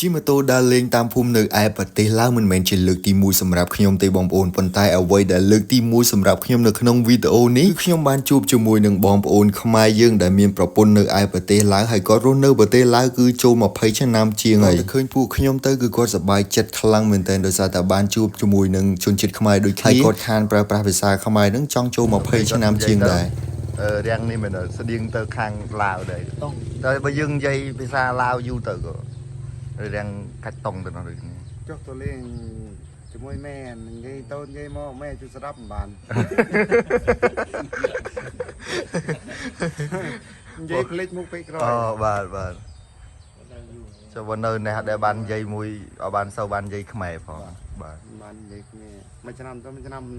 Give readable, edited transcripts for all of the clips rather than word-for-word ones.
ជីម៉ូតូដើរលេងតាមភូមិនៅឯប្រទេសឡាវមិនមែនជាលើកទី1សម្រាប់ខ្ញុំទេបងប្អូនប៉ុន្តែអ្វីដែលលើកទី1សម្រាប់ខ្ញុំនៅក្នុងវីដេអូនេះគឺខ្ញុំបានជួបជាមួយនឹងបងប្អូនខ្មែរយើងដែលមានប្រពន្ធនៅឯប្រទេសឡាវហើយគាត់រស់នៅប្រទេសឡាវគឺចូល20ឆ្នាំជាងហើយឃើញពួកខ្ញុំទៅគឺគាត់សប្បាយចិត្តខ្លាំងមែនទែនដោយសារតែបានជួបជាមួយនឹងជនជាតិខ្មែរដូចគ្នាហើយគាត់ខានប្រើប្រាស់ភាសាខ្មែរនឹងចង់ចូល20ឆ្នាំជាងដែររាំងនេះមិនស្តៀងទៅខាងឡាវដែរតែបើយើងនិយាយភាសាឡាវយូរទៅក៏រាំងកាច់តុងទៅនោះដូចនេះចុះទៅលេងជាមួយแม่និយាយតូននិយាយមកแม่ជួយស្ដាប់មិនបាននិយាយភ្លេចមុខពេកក្រោយអូបាទចូលនៅនេះដែលបាននិយាយមួយឲ្យបានសូវបាននិយាយខ្មែរផងបាទបាននិយាយគ្នាមួយឆ្នាំទៅមួយឆ្នាំមិន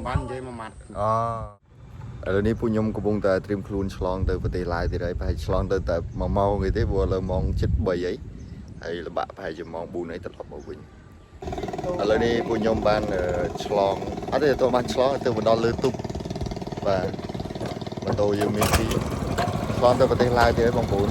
បាននិយាយមួយម៉ាត់ឥឡូវនេះពួកខ្ញុំកំពុងតែត្រៀមខ្លួនឆ្លងទៅប្រទេសឡាវទៀតហើយប្រហែលឆ្លងទៅតែ1ម៉ោងទេព្រោះឥឡូវម៉ោង7:03ហើយល្បាក់ប្រហែលជាម៉ោង4ហើយត្រឡប់មកវិញឥឡូវនេះពួកខ្ញុំបានឆ្លងអត់ទេទៅបានឆ្លងទៅមកដល់លើទូកបាទម៉ូតូយើងមានពីឆ្លងទៅប្រទេសឡាវទៀតហើយបងប្អូន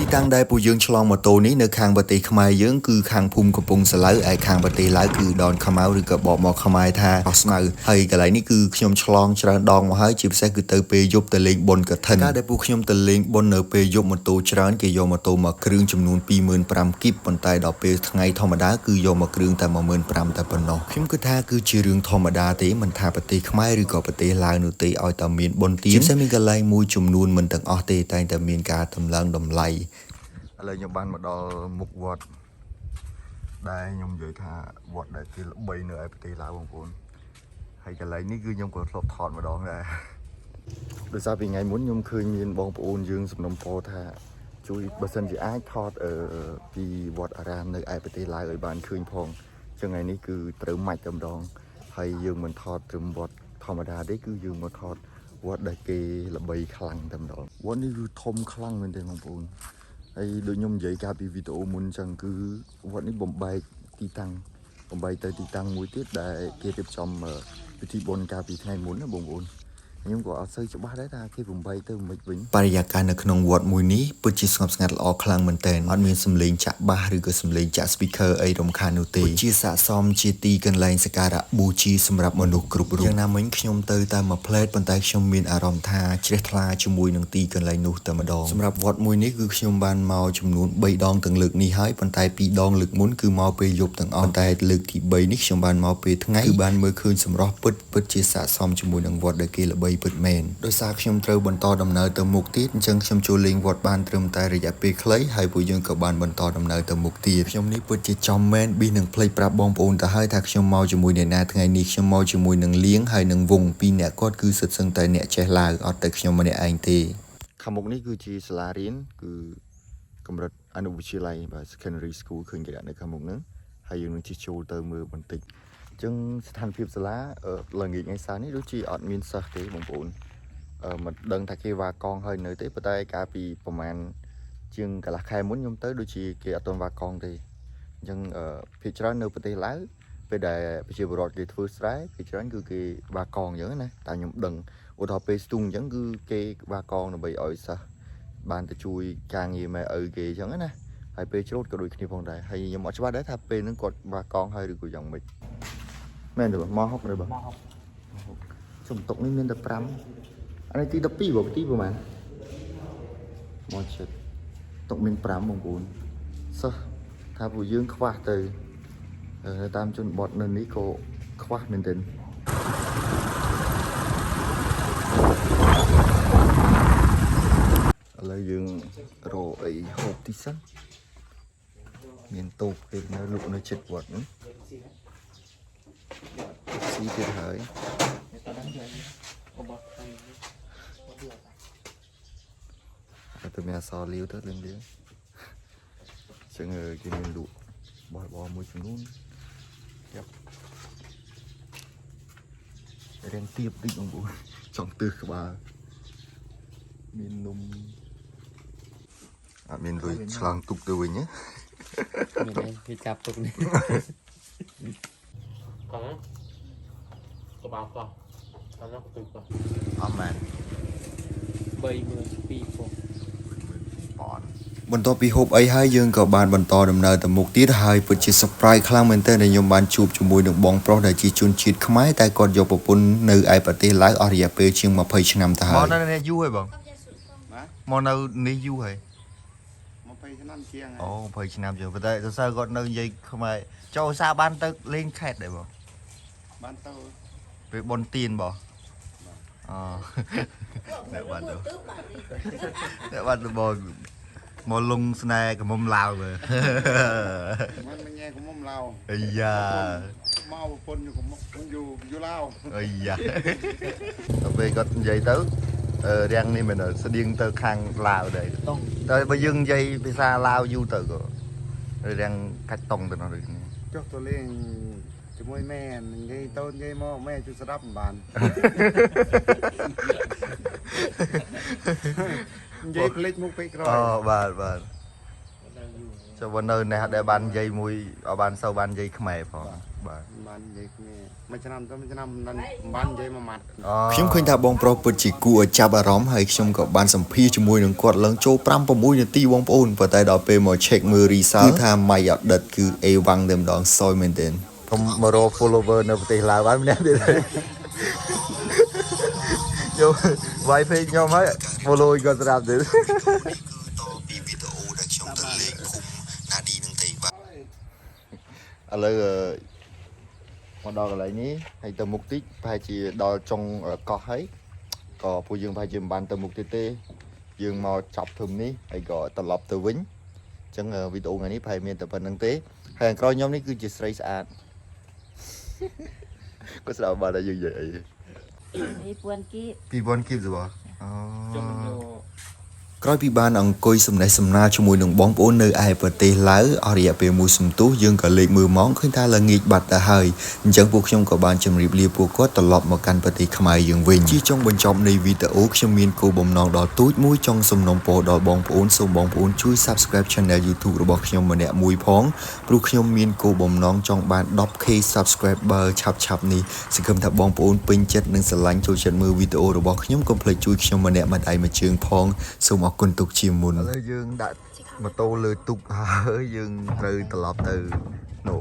ទីតាំងដែលពួកយើងឆ្លងម៉ូតូនេះនៅខាងប្រទេសខ្មែរយើងគឺខាងភូមិកំពង់ស្លៅឯខាងប្រទេសឡាវគឺដនខ្មៅឬក៏បកមកខ្មែរថាអស្មៅហើយកន្លែងនេះគឺខ្ញុំឆ្លងច្រើនដងមកហើយជាពិសេសគឺទៅពេលយប់ទៅលេងបុណ្យកឋិនការដែលពួកខ្ញុំទៅលេងបុណ្យនៅពេលយប់ម៉ូតូច្រើនគេយកម៉ូតូមកគ្រឿងចំនួន25,000គីបប៉ុន្តែដល់ពេលថ្ងៃធម្មតាគឺយកមកគ្រឿងតែ15,000តែប៉ុណ្ណោះខ្ញុំគិតថាគឺជារឿងធម្មតាទេមិនថាប្រទេសខ្មែរឬក៏ប្រទេសឡាវនោះទេឲ្យតែមានបុណ្យទានជាពិសេសមានកន្លែងមួយចំនួនមិនទាំងអស់ទេតែងតែមានការតម្លើងតម្លៃឥឡូវខ្ញុំបានមកដល់មុខវត្តដែលខ្ញុំនិយាយថាវត្តដែលគេល្បីនៅឯប្រទេសឡាវបងប្អូនហើយកន្លែងនេះគឺខ្ញុំក៏ធ្លាប់ថតម្ដងដែរដោយសារពីថ្ងៃមុនខ្ញុំឃើញមានបងប្អូនយើងសំណូមពរថាជួយបើសិនជាអាចថតពីវត្តអារាមនៅឯប្រទេសឡាវឲ្យបានឃើញផងចឹងថ្ងៃនេះគឺត្រូវម៉ាច់តែម្ដងហើយយើងមិនថតត្រឹមវត្តធម្មតាទេគឺយើងមកថតវត្តដែលគេល្បីខ្លាំងតែម្ដងវត្តនេះគឺធំខ្លាំងមែនទេបងប្អូនហើយដូចខ្ញុំនិយាយកាលពីវីដេអូមុនចឹងគឺវត្តនេះបំបែកទីតាំងបំបែកទៅទីតាំងមួយទៀតដែលគេរៀបចំពិធីបុណ្យកាលពីថ្ងៃមុនណាបងប្អូនខ្ញុំក៏អត់សូវច្បាស់ដែរថាគេបំបែកទៅមិនវិញបរិយាកាសនៅក្នុងវត្តមួយនេះពិតជាស្ងប់ស្ងាត់ល្អខ្លាំងមែនទែនអត់មានសំឡេងចាក់បាសឬក៏សំឡេងចាក់ speaker អីរំខាននោះទេជាស័ក្តិសមជាទីកន្លែងសក្ការៈបូជាសម្រាប់មនុស្សគ្រប់រូបយ៉ាងណាមិញខ្ញុំទៅតែមួយផ្លែតប៉ុន្តែខ្ញុំមានអារម្មណ៍ថាជ្រះថ្លាជាមួយនឹងទីកន្លែងនោះតែម្ដងសម្រាប់វត្តមួយនេះគឺខ្ញុំបានមកចំនួន3ដងទាំងលើកនេះហើយប៉ុន្តែ2ដងលើកមុនគឺមកពេលយប់ទាំងអស់តែលើកទី3នេះខ្ញុំបានមកពេលថ្ងៃគឺបានមើលឃើញសម្រស់ពិតជាស័ក្តិសមជាមួយនឹងវត្តដែលគេល្បីពិតមែនដោយសារខ្ញុំត្រូវបន្តដំណើរទៅមុខទៀតអញ្ចឹងខ្ញុំចូលលេងវត្តបានត្រឹមតែរយៈពេលខ្លីហើយពួកយើងក៏បានបន្តដំណើរទៅមុខទៀតខ្ញុំនេះពិតជាចំមែនប៊ីនឹងភ្លេចប្រាប់បងប្អូនទៅហើយថាខ្ញុំមកជាមួយអ្នកណាថ្ងៃនេះខ្ញុំមកជាមួយនឹងលៀងហើយនឹងវងពីរអ្នកគាត់គឺសិតសឹងតែអ្នកចេះឡាវអត់តែខ្ញុំម្នាក់ឯងទេខាងមុខនេះគឺជាសាលារៀនគឺកម្រិតអនុវិទ្យាល័យបាទ secondary school ឃើញគេដាក់នៅខាងមុខហ្នឹងហើយយើងនឹងជិះចូលទៅមើលបន្តិចអញ្ចឹងស្ថានភាពសាលាល្ងាចថ្ងៃសៅរ៍នេះដូចជាអត់មានសិស្សទេបងប្អូនមិនដឹងថាគេវ៉ាកងហើយនៅទេប៉ុន្តែកាលពីប្រហែលជាងកន្លះខែមុនខ្ញុំទៅដូចជាគេអត់ទាន់វ៉ាកងទេអញ្ចឹងភាគច្រើននៅប្រទេសឡាវពេលដែលប្រជាពលរដ្ឋគេធ្វើស្រែភាគច្រើនគឺគេវ៉ាកងអញ្ចឹងណាតែខ្ញុំដឹងឧទាហរណ៍ពេលស្ទូងអញ្ចឹងគឺគេវ៉ាកងដើម្បីឲ្យសិស្សបានទៅជួយការងារម៉ែឪគេអញ្ចឹងណាហើយពេលច្រូតក៏ដូចគ្នាផងដែរហើយខ្ញុំអត់ច្បាស់ដែរថាពេលហ្នឹងគាត់វ៉ាកងហើយឬក៏យ៉ាងម៉េចមែនទេបងមកហុកទេបងចំតុកនេះមានតែ5អានេះទី12បងទីប្រហែលមកចិត្តតុកមាន5បងប្អូនសិស្សថាពួកយើងខ្វះទៅតាមជនបទនៅនេះក៏ខ្វះមែនទែនឥឡូវយើងរកអីហូបទីសិនមានតូបគេនៅលក់នៅជិតវត្តហ្នឹងស៊ីទៀតហើយទៅមានអសរលាវទៅលឿនៗចឹងគេមានលក់បោះមួយចំនួនយ៉ាប់រៀងទៀបតិចបងប្អូនចង់ទើសក្បាលមាននំអត់មានលុយឆ្លងទុកទៅវិញណាមានគេចាប់ទុកនេះកងក៏បាក់ប៉ះតាមនោះទៅប៉ះអត់មែន32000ពងប៉ុន បន្ទាប់ពីហូបអីហើយយើងក៏បានបន្តដំណើរទៅមុខទៀតហើយពិតជា surprise ខ្លាំងមែនទែនដែលខ្ញុំបានជួបជាមួយនឹងបងប្រុសដែលជាជនជាតិខ្មែរតែគាត់យកប្រពន្ធនៅឯប្រទេសឡាវអស់រយៈពេលជាង20ឆ្នាំទៅហើយមកនៅនេះយូរហើយបង ណា មកនៅនេះយូរហើយ 20ឆ្នាំជាង អូ20ឆ្នាំជាងប៉ុន្តែសរសើរគាត់នៅនិយាយខ្មែរចូលសារបានទៅលេងខេតដែរបង បានទៅ ពេលបុណ្យទានបងអូអ្នកបានទៅអ្នកបានទៅបងមកលងស្នេហ៍កមុំឡាវមើល មិនញ៉ែកុំឡៅ អាយ៉ា មកប្រពន្ធอยู่កុំอยู่ឡៅ អាយ៉ាដល់ពេលគាត់និយាយទៅរាំងនេះមែនស្តៀងទៅខាងឡាវដែរតែបើយើងនិយាយភាសាឡាវយូរទៅក៏រាំងកាច់តុងទៅនោះដូចនេះ ចុះទៅលេងជាមួយแม่និយាយតូននិយាយមកแม่ជួយស្ដាប់មិនបាននិយាយភ្លេចមុខពេកក្រោយ អូបាទចុះបើនៅនេះដែលបាននិយាយមួយឲ្យបានសូវបាននិយាយខ្មែរផងបាទ បាននិយាយគ្នាមួយឆ្នាំទៅមួយឆ្នាំមិនបាននិយាយមួយម៉ាត់ ខ្ញុំឃើញថាបងប្រុសពិតជាគួរឲ្យចាប់អារម្មណ៍ហើយខ្ញុំក៏បានសម្ភាសជាមួយនឹងគាត់ឡើងចូល5-6នាទីបងប្អូនប៉ុន្តែដល់ពេលមក check មើល result ថា my audit គឺ A វាំងតែម្ដងសយមែនទែនខ្ញុំមករក follower នៅប្រទេសឡាវហើយម្នាក់ទៀតយក Wi-Fi ខ្ញុំហើយ follow គាត់ស្រាប់ទៀតគឺតពីវីដេអូដែលខ្ញុំទៅលេងភូមិណាឌីនឹងទេបាទឥឡូវមកដល់កន្លែងនេះហើយទៅមុខតិចប្រហែលជាដល់ចុងកោះហើយក៏ពួកយើងប្រហែលជាមិនបានទៅមុខទៀតទេយើងមកចាប់ធឹមនេះហើយក៏ត្រឡប់ទៅវិញអញ្ចឹងវីដេអូថ្ងៃនេះប្រហែលមានតែប៉ុណ្្នឹងទេហើយខាងក្រោយខ្ញុំនេះគឺជាស្រីស្អាតគាត់ស្ដាប់បានតែយើងនិយាយអី 2000 គីប 2000 គីបទៅបងអូ Cho mình vô ក្រោយពីបានអង្គុយសំណេះសំណាលជាមួយនឹងបងប្អូននៅឯប្រទេសឡាវអស់រយៈពេលមួយសន្ទុះយើងក៏លេខមើលម៉ោងឃើញថាល្ងាចបាត់ទៅហើយអញ្ចឹងពួកខ្ញុំក៏បានជម្រាបលាពួកគាត់ត្រឡប់មកកាន់ប្រទេសខ្មែរយើងវិញជាចុងបញ្ចប់នៃវីដេអូខ្ញុំមានគោលបំណងដ៏ទូចមួយចង់សំណូមពរដល់បងប្អូនសូមបងប្អូនជួយ Subscribe Channel YouTube របស់ខ្ញុំម្នាក់មួយផងព្រោះខ្ញុំមានគោលបំណងចង់បាន 10k Subscriber ឆាប់ៗនេះសង្ឃឹមថាបងប្អូនពេញចិត្តនិងស្រឡាញ់ចូលចិត្តមើលវីដេអូរបស់ខ្ញុំកុំភ្លេចជួយខ្ញុំម្នាក់មួយដៃមួយជើងផងសូមអរគុណទុកជាមុនឥឡូវយើងដាក់ម៉ូតូលើទូកហើយយើងត្រូវត្រឡប់ទៅនោះ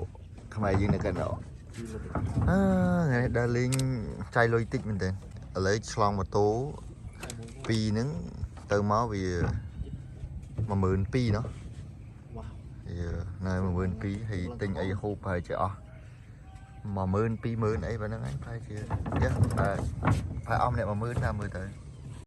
ខ្មែរយើងនៅកណ្ដោថ្ងៃនេះដើរលេងចាយលុយតិចមែនទែនឥឡូវឆ្លងម៉ូតូ2ហ្នឹងទៅមកវា12000ណោះនៅ12000ហើយទិញអីហូបប្រហែលជាអស់10000 20000អីបើហ្នឹងឯងប្រហែលជាប្រហែលអស់ម្នាក់10000តាមមើលទៅ